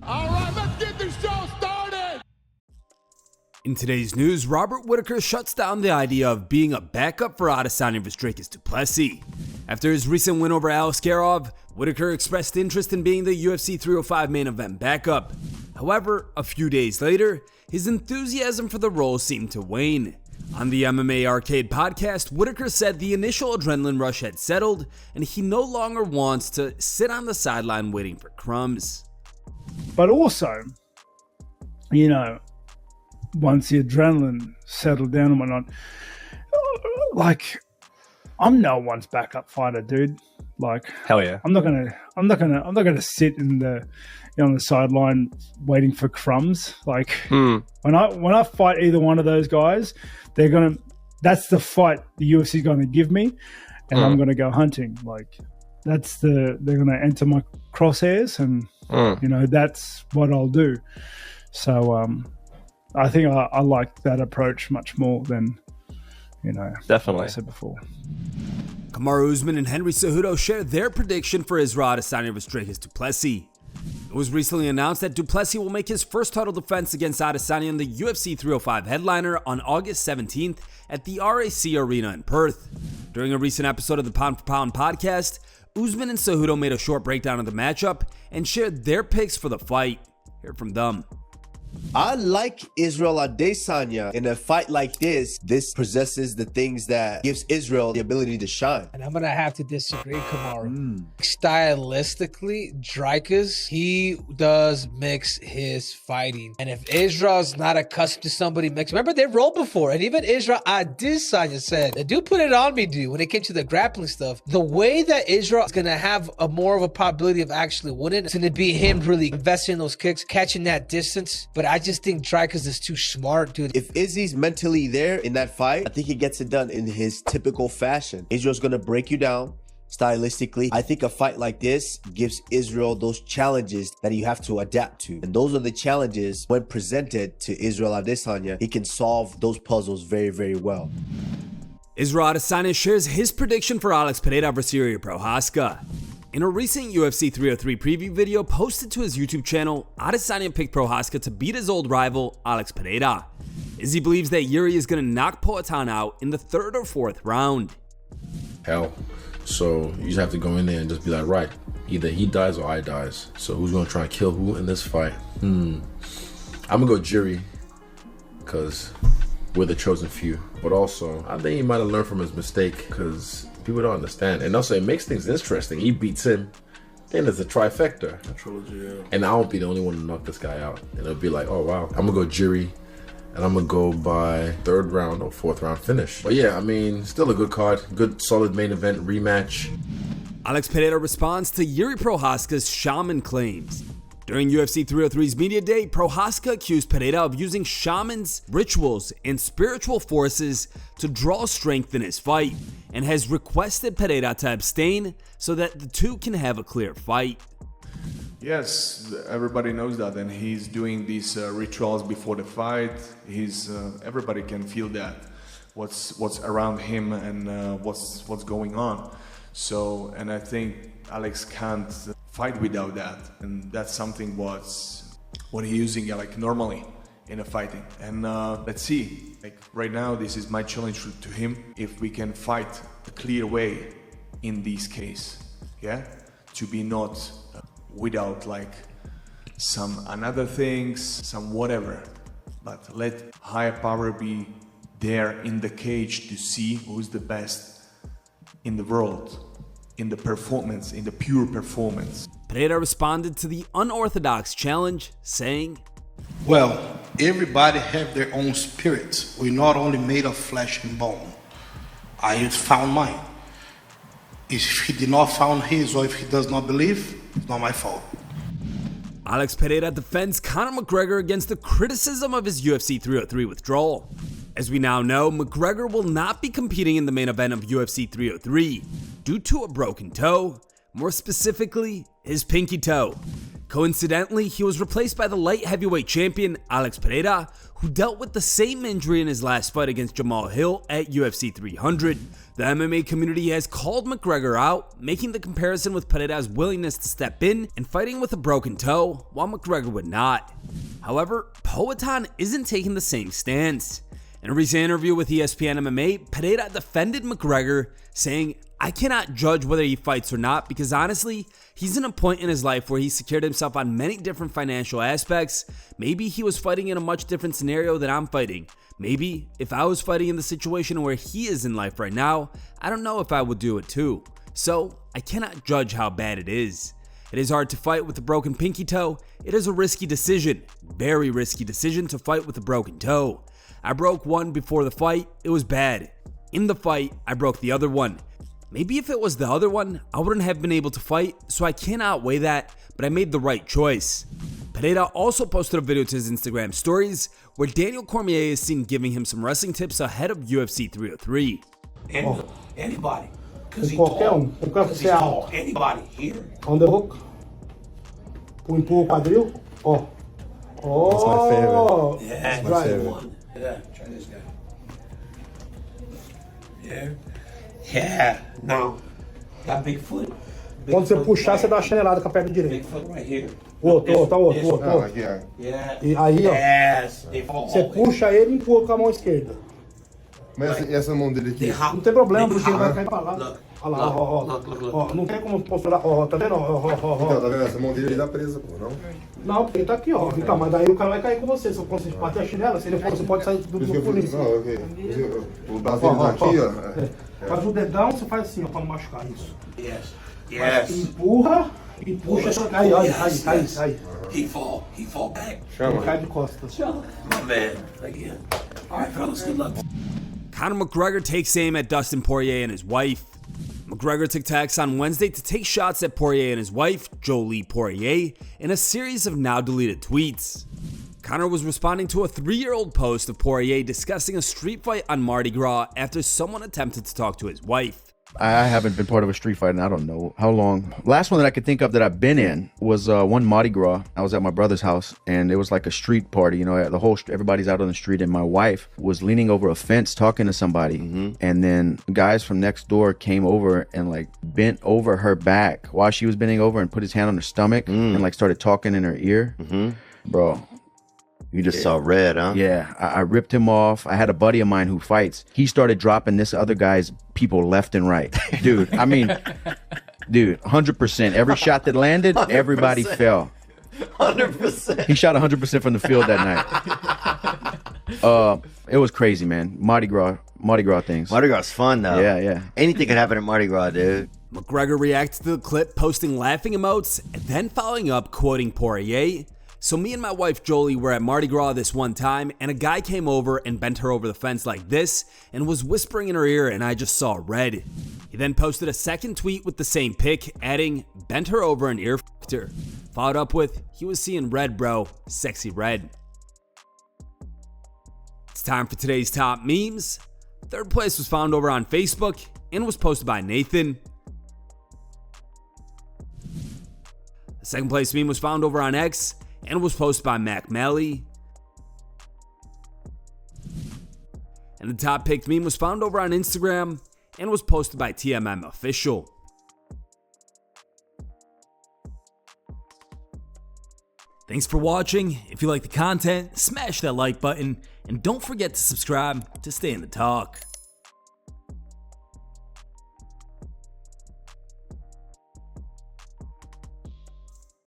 All right, let's get this show started. In today's news, Robert Whittaker shuts down the idea of being a backup for Adesanya vs. DRICUS to PLESSIS. After his recent win over Alex Pereira, Whittaker expressed interest in being the UFC 305 main event backup. However, a few days later, his enthusiasm for the role seemed to wane. On the MMA Arcade podcast, Whittaker said the initial adrenaline rush had settled and he no longer wants to sit on the sideline waiting for crumbs. But also, you know, once the adrenaline settled down and whatnot, like, I'm no one's backup fighter, dude. Like, hell yeah. I'm not gonna sit in the, you know, on the sideline waiting for crumbs. Like, when I fight either one of those guys, that's the fight the UFC is gonna give me, and I'm gonna go hunting. Like, they're gonna enter my crosshairs, and you know, that's what I'll do. So I think I like that approach much more than, you know, definitely, like I said before. KAMARU, Usman, and Jiri Prochazka shared their prediction for Israel Adesanya vs. DRICUS to PLESSIS. It was recently announced that Duplessis will make his first title defense against Adesanya in the UFC 305 headliner on August 17th at the RAC Arena in Perth. During a recent episode of the Pound for Pound podcast, Usman and Cejudo made a short breakdown of the matchup and shared their picks for the fight. Hear from them. I like Israel Adesanya. In a fight like this possesses the things that gives Israel the ability to shine. And I'm going to have to disagree, KAMARU. Stylistically, DRICUS, he does mix his fighting. And if Israel's not accustomed to somebody mix, remember they rolled before, and even Israel Adesanya said, the dude put it on me, dude, when it came to the grappling stuff. The way that Israel is going to have a more of a probability of actually winning, it's going to be him really investing in those kicks, catching that distance. But I just think DRICUS is too smart, dude. If Izzy's mentally there in that fight, I think he gets it done in his typical fashion. Israel's gonna break you down stylistically. I think a fight like this gives Israel those challenges that you have to adapt to. And those are the challenges when presented to Israel Adesanya. He can solve those puzzles very, very well. Israel Adesanya shares his prediction for Alex Pereira vs. Jiri Prochazka. In a recent UFC 303 preview video posted to his YouTube channel, Adesanya picked Prochazka to beat his old rival, Alex Pereira. Izzy believes that Jiri is going to knock Poatan out in the 3rd or 4th round. Hell, so you just have to go in there and just be like, right, either he dies or I dies. So who's going to try and kill who in this fight? I'm going to go Jiri, because we're the chosen few. But also, I think he might have learned from his mistake, because people don't understand. And also, it makes things interesting. He beats him, then there's a trifecta. A trilogy, yeah. And I won't be the only one to knock this guy out. And it'll be like, oh, wow. I'm going to go Jiri, and I'm going to go by 3rd round or 4th round finish. But yeah, I mean, still a good card. Good, solid main event rematch. Alex Pereira responds to Jiri Prochazka's shaman claims. During UFC 303's media day, Prochazka accused Pereira of using shamans, rituals, and spiritual forces to draw strength in his fight, and has requested Pereira to abstain so that the two can have a clear fight. Yes, everybody knows that, and he's doing these rituals before the fight. Everybody can feel that, what's around him and what's going on. So, and I think Alex can't fight without that, and that's something what he's using like normally in a fighting. And let's see, like right now, this is my challenge to him. If we can fight a clear way in this case, yeah, to be not without like some another things, some whatever, but let higher power be there in the cage to see who's the best in the world, in the performance, in the pure performance. Pereira responded to the unorthodox challenge, saying, well, everybody have their own spirits. We're not only made of flesh and bone. I found mine. If he did not found his, or if he does not believe, it's not my fault. Alex Pereira defends Conor McGregor against the criticism of his UFC 303 withdrawal. As we now know, McGregor will not be competing in the main event of UFC 303 due to a broken toe, more specifically, his pinky toe. Coincidentally, he was replaced by the light heavyweight champion Alex Pereira, who dealt with the same injury in his last fight against Jamal Hill at UFC 300. The MMA community has called McGregor out, making the comparison with Pereira's willingness to step in and fighting with a broken toe, while McGregor would not. However, Poatan isn't taking the same stance. In a recent interview with ESPN MMA, Pereira defended McGregor, saying, "I cannot judge whether he fights or not because honestly, he's in a point in his life where he secured himself on many different financial aspects. Maybe he was fighting in a much different scenario than I'm fighting. Maybe if I was fighting in the situation where he is in life right now, I don't know if I would do it too. So I cannot judge how bad it is. It is hard to fight with a broken pinky toe. It is a risky decision, very risky decision to fight with a broken toe. I broke one before the fight, it was bad. In the fight, I broke the other one. Maybe if it was the other one, I wouldn't have been able to fight, so I can't outweigh that, but I made the right choice." Pereira also posted a video to his Instagram stories where Daniel Cormier is seen giving him some wrestling tips ahead of UFC 303. Anybody. Because he's tall. Because he's tall. Anybody here. On the hook. Empurra o quadril. Ó. Oh. That's my favorite. Yeah, that's my favorite. One. Yeah, try this guy. Yeah. Yeah. Now, got big foot. Quando você puxar, você dá uma chinelada com a perna direita. Big foot right here. Outro. Yeah. E aí, ó. Yes. Você puxa ele e empurra com a mão esquerda. Mas essa mão dele aqui? Não tem problema, porque ele vai cair pra lá. Olha lá, ó. Não tem como posturar, ó. Tá vendo? Ó. Então, tá vendo? Essa mão dele tá presa, pô, não? Não, porque ele tá aqui, ó. Então, mas daí o cara vai cair com você. Se você bater a chinela, se ele for, você pode sair do pulinho. Ah, ok. O braço dele tá aqui, ó. Faz o dedão, você faz assim, ó, pra não machucar isso. Yes. Empurra e puxa. Aí. He fall back. Chama. Cai de costas. My man. Again. All right, fellas, good luck. Conor McGregor takes aim at Dustin Poirier and his wife. McGregor took tax on Wednesday to take shots at Poirier and his wife, Jolie Poirier, in a series of now-deleted tweets. Conor was responding to a 3-year-old post of Poirier discussing a street fight on Mardi Gras after someone attempted to talk to his wife. I haven't been part of a street fight in I don't know how long. Last one that I could think of that I've been in was one Mardi Gras. I was at my brother's house and it was like a street party. You know, everybody's out on the street and my wife was leaning over a fence talking to somebody. And then guys from next door came over and like bent over her back while she was bending over and put his hand on her stomach and like started talking in her ear. Bro. You just saw red, huh? Yeah, I ripped him off. I had a buddy of mine who fights. He started dropping this other guy's people left and right. Dude, I mean, 100%. Every shot that landed, 100%. Everybody fell. 100%. He shot 100% from the field that night. It was crazy, man. Mardi Gras things. Mardi Gras is fun, though. Yeah. Anything could happen at Mardi Gras, dude. McGregor reacted to the clip, posting laughing emotes, and then following up, quoting Poirier. "So me and my wife Jolie were at Mardi Gras this one time and a guy came over and bent her over the fence like this and was whispering in her ear and I just saw red." He then posted a second tweet with the same pic, adding, "Bent her over and ear f***ed her." Followed up with, "He was seeing red, bro. Sexy red." It's time for today's top memes. Third place was found over on Facebook and was posted by Nathan. The second place meme was found over on X and was posted by Mac Melly. And the top picked meme was found over on Instagram and was posted by TMM Official. Thanks for watching. If you like the content, smash that like button and don't forget to subscribe to stay in the talk.